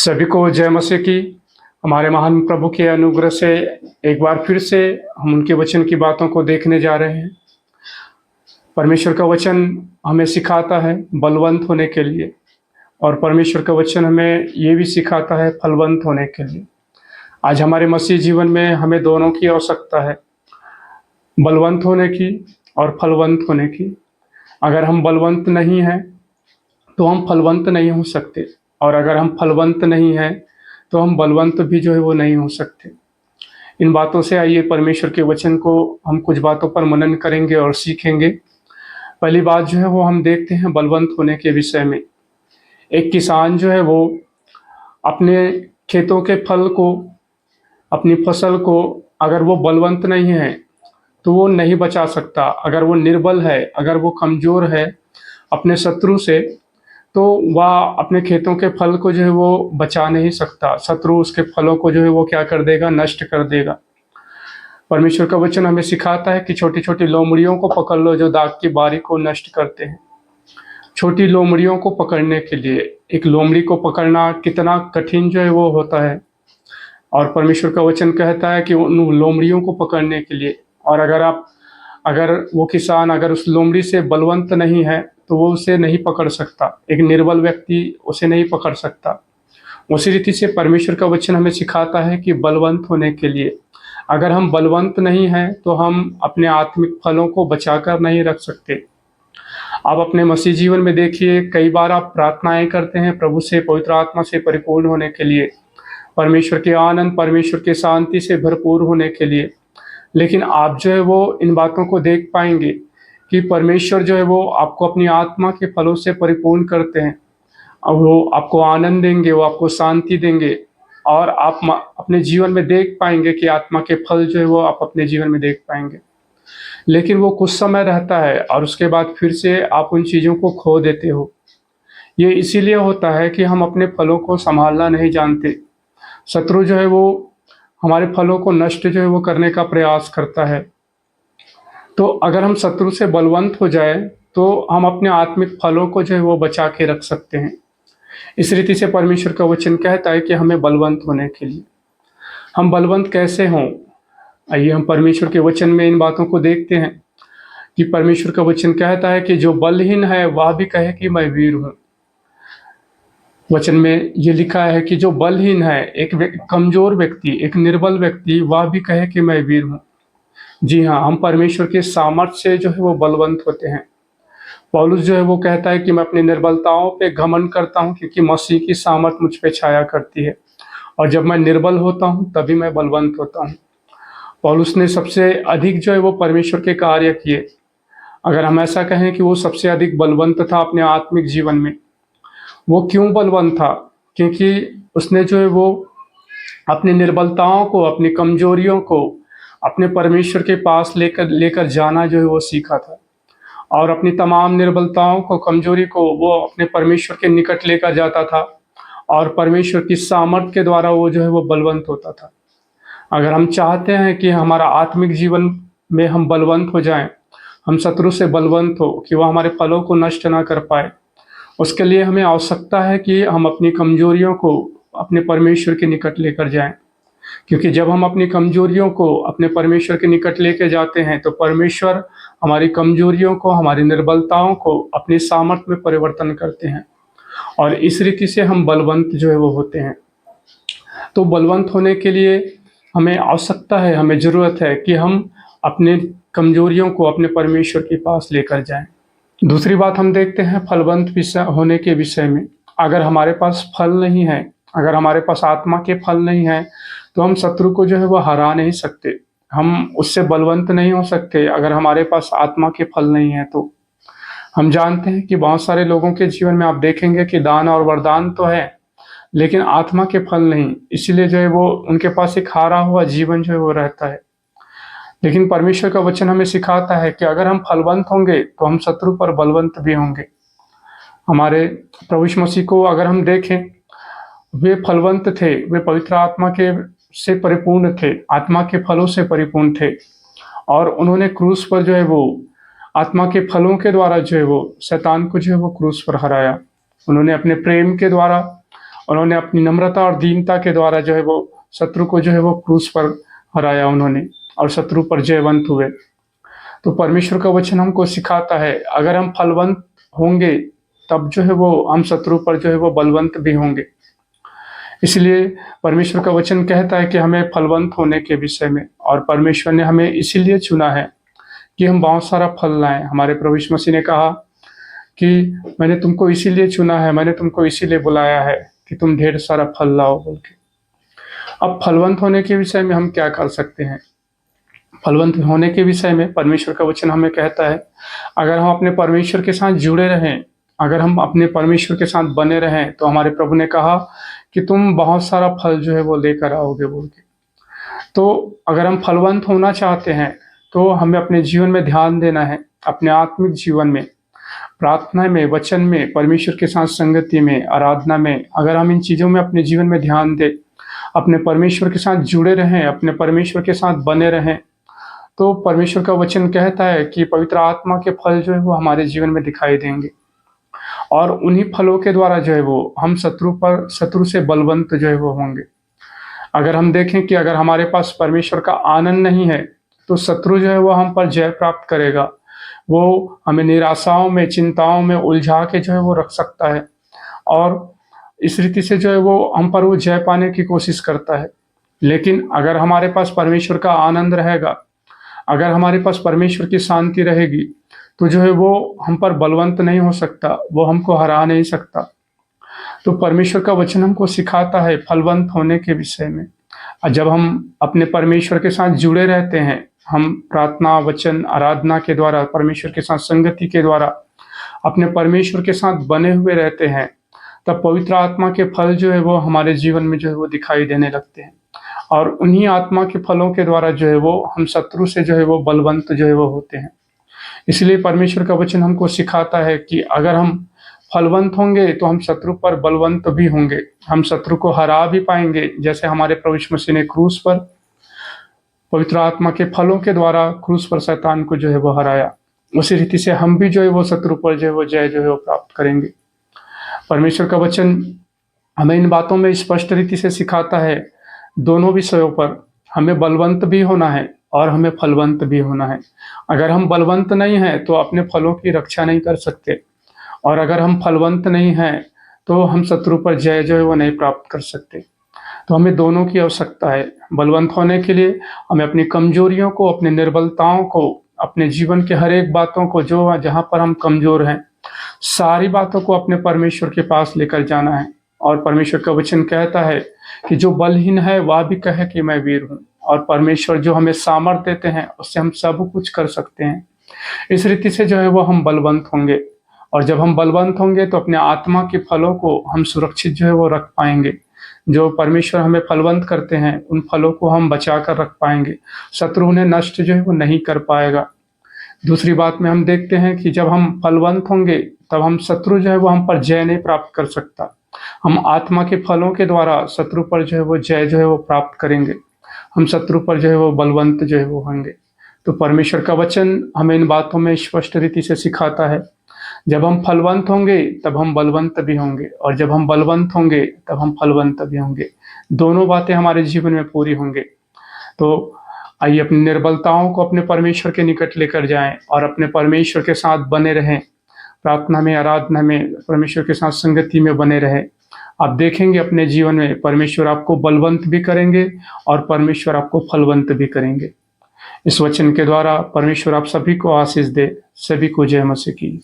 सभी को जय मसीह की। हमारे महान प्रभु के अनुग्रह से एक बार फिर से हम उनके वचन की बातों को देखने जा रहे हैं। परमेश्वर का वचन हमें सिखाता है बलवंत होने के लिए, और परमेश्वर का वचन हमें ये भी सिखाता है फलवंत होने के लिए। आज हमारे मसीह जीवन में हमें दोनों की आवश्यकता है, बलवंत होने की और फलवंत होने की। अगर हम बलवंत नहीं हैं तो हम फलवंत नहीं हो सकते, और अगर हम फलवंत नहीं हैं तो हम बलवंत भी जो है वो नहीं हो सकते। इन बातों से आइए परमेश्वर के वचन को हम कुछ बातों पर मनन करेंगे और सीखेंगे। पहली बात जो है वो हम देखते हैं बलवंत होने के विषय में। एक किसान जो है वो अपने खेतों के फल को, अपनी फसल को, अगर वो बलवंत नहीं है तो वो नहीं बचा सकता। अगर वो निर्बल है, अगर वो कमज़ोर है अपने शत्रु से, तो वह अपने खेतों के फल को जो है वो बचा नहीं सकता। शत्रु उसके फलों को जो है वो क्या कर देगा, नष्ट कर देगा। परमेश्वर का वचन हमें सिखाता है कि छोटी छोटी लोमड़ियों को पकड़ लो जो दाग की बारी को नष्ट करते हैं। छोटी लोमड़ियों को पकड़ने के लिए, एक लोमड़ी को पकड़ना कितना कठिन जो है वो होता है, और परमेश्वर का वचन कहता है कि उन लोमड़ियों को पकड़ने के लिए, और अगर वो किसान अगर उस लोमड़ी से बलवंत नहीं है तो वो उसे नहीं पकड़ सकता। एक निर्बल व्यक्ति उसे नहीं पकड़ सकता। उसी रीति से परमेश्वर का वचन हमें सिखाता है कि बलवंत होने के लिए, अगर हम बलवंत नहीं हैं तो हम अपने आत्मिक फलों को बचाकर नहीं रख सकते। आप अपने मसीह जीवन में देखिए, कई बार आप प्रार्थनाएं करते हैं प्रभु से पवित्र आत्मा से परिपूर्ण होने के लिए, परमेश्वर के आनंद, परमेश्वर की शांति से भरपूर होने के लिए, लेकिन आप जो है वो इन बातों को देख पाएंगे कि परमेश्वर जो है वो आपको अपनी आत्मा के फलों से परिपूर्ण करते हैं, और वो आपको आनंद देंगे, वो आपको शांति देंगे, और आप अपने जीवन में देख पाएंगे कि आत्मा के फल जो है वो आप अपने जीवन में देख पाएंगे। लेकिन वो कुछ समय रहता है और उसके बाद फिर से आप उन चीज़ों को खो देते हो। ये इसीलिए होता है कि हम अपने फलों को संभालना नहीं जानते। शत्रु जो है वो हमारे फलों को नष्ट जो है वो करने का प्रयास करता है। तो अगर हम शत्रु से बलवंत हो जाए तो हम अपने आत्मिक फलों को जो है वो बचा के रख सकते हैं। इस रीति से परमेश्वर का वचन कहता है कि हमें बलवंत होने के लिए, हम बलवंत कैसे हों? आइए हम परमेश्वर के वचन में इन बातों को देखते हैं कि परमेश्वर का वचन कहता है कि जो बलहीन है वह भी कहे कि मैं वीर हूँ। वचन में ये लिखा है कि जो बलहीन है, एक कमजोर व्यक्ति, एक निर्बल व्यक्ति, वह भी कहे कि मैं वीर हूँ। जी हाँ, हम परमेश्वर के सामर्थ्य से जो है वो बलवंत होते हैं। पौलुस जो है वो कहता है कि मैं अपनी निर्बलताओं पे घमंड करता हूँ क्योंकि मसीह की सामर्थ मुझ पे छाया करती है, और जब मैं निर्बल होता हूँ तभी मैं बलवंत होता हूँ। पौलुस ने सबसे अधिक जो है वो परमेश्वर के कार्य किए। अगर हम ऐसा कहें कि वो सबसे अधिक बलवंत था अपने आत्मिक जीवन में, वो क्यों बलवंत था? क्योंकि उसने जो है वो अपनी निर्बलताओं को, अपनी कमजोरियों को अपने परमेश्वर के पास लेकर जाना जो है वो सीखा था, और अपनी तमाम निर्बलताओं को, कमजोरी को वो अपने परमेश्वर के निकट लेकर जाता था, और परमेश्वर की सामर्थ के द्वारा वो जो है वो बलवंत होता था। अगर हम चाहते हैं कि हमारा आत्मिक जीवन में हम बलवंत हो जाएं, हम शत्रु से बलवंत हो कि वह हमारे फलों को नष्ट ना कर पाए, उसके लिए हमें आवश्यकता है कि हम अपनी कमजोरियों को अपने परमेश्वर के निकट लेकर जाएं। क्योंकि जब हम अपनी कमजोरियों को अपने परमेश्वर के निकट लेके जाते हैं तो परमेश्वर हमारी कमजोरियों को, हमारी निर्बलताओं को अपनी सामर्थ में परिवर्तन करते हैं, और इस रीति से हम बलवंत जो है वो होते हैं। तो बलवंत होने के लिए हमें आवश्यकता है, हमें ज़रूरत है कि हम अपने कमजोरियों को अपने परमेश्वर के पास लेकर जाएं। दूसरी बात हम देखते हैं फलवंत विषय होने के विषय में। अगर हमारे पास फल नहीं है, अगर हमारे पास आत्मा के फल नहीं है, तो हम शत्रु को जो है वो हरा नहीं सकते, हम उससे बलवंत नहीं हो सकते। अगर हमारे पास आत्मा के फल नहीं है तो हम जानते हैं कि बहुत सारे लोगों के जीवन में आप देखेंगे कि दान और वरदान तो है, लेकिन आत्मा के फल नहीं। इसलिए जो है वो उनके पास एक हारा हुआ जीवन जो है वो रहता है। लेकिन परमेश्वर का वचन हमें सिखाता है कि अगर हम फलवंत होंगे तो हम शत्रु पर बलवंत भी होंगे। हमारे प्रभु यीशु मसीह को अगर हम देखें, वे फलवंत थे, वे पवित्र आत्मा के से परिपूर्ण थे, आत्मा के फलों से परिपूर्ण थे, और उन्होंने क्रूस पर जो है वो आत्मा के फलों के द्वारा जो है वो शैतान को जो है वो क्रूस पर हराया। उन्होंने अपने प्रेम के द्वारा उन्होंने अपनी नम्रता और दीनता के द्वारा जो है वो शत्रु को जो है वो क्रूस पर हराया उन्होंने, और शत्रु पर जयवंत हुए। तो परमेश्वर का वचन हमको सिखाता है, अगर हम फलवंत होंगे तब जो है वो हम शत्रु पर जो है वो बलवंत भी होंगे। इसलिए परमेश्वर का वचन कहता है कि हमें फलवंत होने के विषय में, और परमेश्वर ने हमें इसीलिए चुना है कि हम बहुत सारा फल लाएं। हमारे प्रभु यीशु मसीह ने कहा कि मैंने तुमको इसीलिए चुना है, मैंने तुमको इसीलिए बुलाया है कि तुम ढेर सारा फल लाओ बोल के। अब फलवंत होने के विषय में हम क्या कर सकते हैं? फलवंत होने के विषय में परमेश्वर का वचन हमें कहता है, अगर हम अपने परमेश्वर के साथ जुड़े रहें, अगर हम अपने परमेश्वर के साथ बने रहें, तो हमारे प्रभु ने कहा कि तुम बहुत सारा फल जो है वो लेकर आओगे बोल के। तो अगर हम फलवंत होना चाहते हैं तो हमें अपने जीवन में ध्यान देना है, अपने आत्मिक जीवन में, प्रार्थना में, वचन में, परमेश्वर के साथ संगति में, आराधना में। अगर हम इन चीज़ों में अपने जीवन में ध्यान दें, अपने परमेश्वर के साथ जुड़े रहें, अपने परमेश्वर के साथ बने रहें, तो परमेश्वर का वचन कहता है कि पवित्र आत्मा के फल जो है वो हमारे जीवन में दिखाई देंगे, और उन्हीं फलों के द्वारा जो है वो हम शत्रु से बलवंत जो है वो होंगे। अगर हम देखें कि अगर हमारे पास परमेश्वर का आनंद नहीं है तो शत्रु जो है वो हम पर जय प्राप्त करेगा। वो हमें निराशाओं में, चिंताओं में उलझा के जो है वो रख सकता है, और इस रीति से जो है वो हम पर वो जय पाने की कोशिश करता है। लेकिन अगर हमारे पास परमेश्वर का आनंद रहेगा, अगर हमारे पास परमेश्वर की शांति रहेगी, तो जो है वो हम पर बलवंत नहीं हो सकता, वो हमको हरा नहीं सकता। तो परमेश्वर का वचन हमको सिखाता है फलवंत होने के विषय में। जब हम अपने परमेश्वर के साथ जुड़े रहते हैं, हम प्रार्थना, वचन, आराधना के द्वारा, परमेश्वर के साथ संगति के द्वारा अपने परमेश्वर के साथ बने हुए रहते हैं, तब पवित्र आत्मा के फल जो है वो हमारे जीवन में जो है वो दिखाई देने लगते हैं, और उन्हीं आत्मा के फलों के द्वारा जो है वो हम शत्रु से जो है वो बलवंत जो है वो होते हैं। इसलिए परमेश्वर का वचन हमको सिखाता है कि अगर हम फलवंत होंगे तो हम शत्रु पर बलवंत भी होंगे, हम शत्रु को हरा भी पाएंगे। जैसे हमारे प्रभु यीशु मसीह ने क्रूस पर पवित्र आत्मा के फलों के द्वारा क्रूस पर शैतान को जो है वो हराया, उसी रीति से हम भी जो है वो शत्रु पर जो है वो जय जो है वो प्राप्त करेंगे। परमेश्वर का वचन हमें इन बातों में स्पष्ट रीति से सिखाता है, दोनों विषयों पर हमें बलवंत भी होना है और हमें फलवंत भी होना है। अगर हम बलवंत नहीं हैं तो अपने फलों की रक्षा नहीं कर सकते, और अगर हम फलवंत नहीं हैं तो हम शत्रु पर जय जो है वो नहीं प्राप्त कर सकते। तो हमें दोनों की आवश्यकता है। बलवंत होने के लिए हमें अपनी कमजोरियों को, अपनी निर्बलताओं को, अपने जीवन के हर एक बातों को, जो जहाँ पर हम कमजोर हैं, सारी बातों को अपने परमेश्वर के पास लेकर जाना है। और परमेश्वर का वचन कहता है कि जो बलहीन है वह भी कहे कि मैं वीर हूँ, और परमेश्वर जो हमें सामर्थ्य देते हैं उससे हम सब कुछ कर सकते हैं। इस रीति से जो है वो हम बलवंत होंगे, और जब हम बलवंत होंगे तो अपने आत्मा के फलों को हम सुरक्षित जो है वो रख पाएंगे। जो परमेश्वर हमें फलवंत करते हैं उन फलों को हम बचा कर रख पाएंगे, शत्रु उन्हें नष्ट जो है वो नहीं कर पाएगा। दूसरी बात में हम देखते हैं कि जब हम फलवंत होंगे तब हम शत्रु जो है वो हम पर जय नहीं प्राप्त कर सकता। हम आत्मा के फलों के द्वारा शत्रु पर जो है वो जय जो है वो प्राप्त करेंगे, हम शत्रु पर जो है वो बलवंत जो है वो होंगे। तो परमेश्वर का वचन हमें इन बातों में स्पष्ट रीति से सिखाता है, जब हम फलवंत होंगे तब हम बलवंत भी होंगे, और जब हम बलवंत होंगे तब हम फलवंत भी होंगे। दोनों बातें हमारे जीवन में पूरी होंगे। तो आइए अपनी निर्बलताओं को अपने परमेश्वर के निकट लेकर जाएं और अपने परमेश्वर के साथ बने रहें, प्रार्थना में, आराधना में, परमेश्वर के साथ संगति में बने रहें। आप देखेंगे अपने जीवन में परमेश्वर आपको बलवंत भी करेंगे और परमेश्वर आपको फलवंत भी करेंगे। इस वचन के द्वारा परमेश्वर आप सभी को आशीष दे। सभी को जय मसीह की।